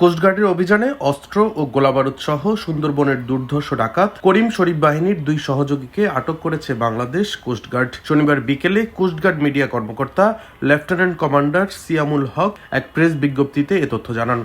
কোস্টগার্ডের অভিযানে অস্ত্র ও গোলাবারুদ সহ সুন্দরবনের দুর্ধর্ষ ডাকাত করিম শরীফ বাহিনীর 2 সহযোগীকে আটক করেছে বাংলাদেশ কোস্টগার্ড। শনিবার বিকেলে কোস্টগার্ড মিডিয়া কর্মকর্তা লেফটেন্যান্ট কমান্ডার সিয়ামুল হক এক প্রেস বিজ্ঞপ্তিতে এ তথ্য জানান।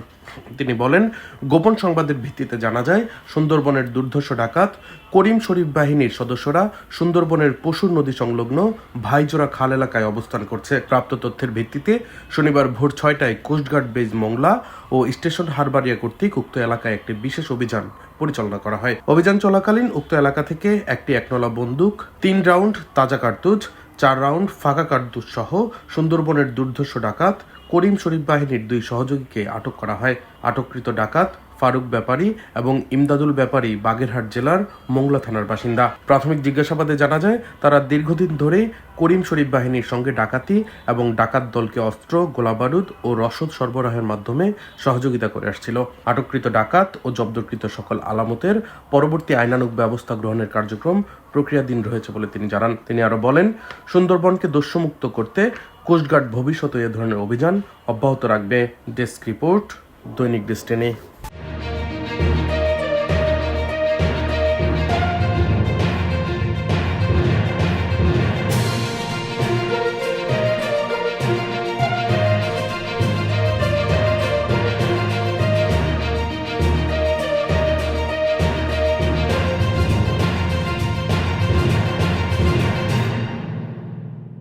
তিনি বলেন, গোপন সংবাদের ভিত্তিতে জানা যায় সুন্দরবনের দুর্ধর্ষ ডাকাত করিম শরীফ বাহিনীর সদস্যরা সুন্দরবনের পশুর নদী সংলগ্ন ভাইজোড়া খাল এলাকায় অবস্থান করছে। প্রাপ্ত তথ্যের ভিত্তিতে শনিবার ভোর 6টায় কোস্টগার্ড বেজ মোংলা ও স্টেশন হারবারিয়া কর্তৃক উক্ত এলাকায় একটি বিশেষ অভিযান পরিচালনা করা হয়। অভিযান চলাকালীন উক্ত এলাকা থেকে একটি একনলা বন্দুক, 3 রাউন্ড তাজা কার্তুজ, 4 রাউন্ড ফাঁকা কার্তুজ সহ সুন্দরবনের দুর্ধর্ষ ডাকাত করিম শরীফ বাহিনীর 2 সহযোগীকে আটক করা হয়। আটককৃত ডাকাত ফারুক ব্যাপারী এবং ইমদাদুল ব্যাপারী বাগেরহাট জেলার মোংলা থানার বাসিন্দা। প্রাথমিক জিজ্ঞাসাবাদে জানা যায়, তারা দীর্ঘদিন ধরে করিম শরীফ বাহিনীর সঙ্গে ডাকাতি এবং ডাকাত দলকে অস্ত্র, গোলাবারুদ ও রসদ সরবরাহের মাধ্যমে সহযোগিতা করে আসছিল। আটককৃত ডাকাত ও জব্দকৃত সকল আলামতের পরবর্তী আইনানুগ ব্যবস্থা গ্রহণের কার্যক্রম প্রক্রিয়াধীন রয়েছে বলে তিনি জানান। তিনি আরো বলেন, সুন্দরবনকে দস্যুমুক্ত করতে কোস্টগার্ড ভবিষ্যতে এ ধরনের অভিযান অব্যাহত রাখবে। ডেস্ক রিপোর্ট, দৈনিক ডেস্টিনি।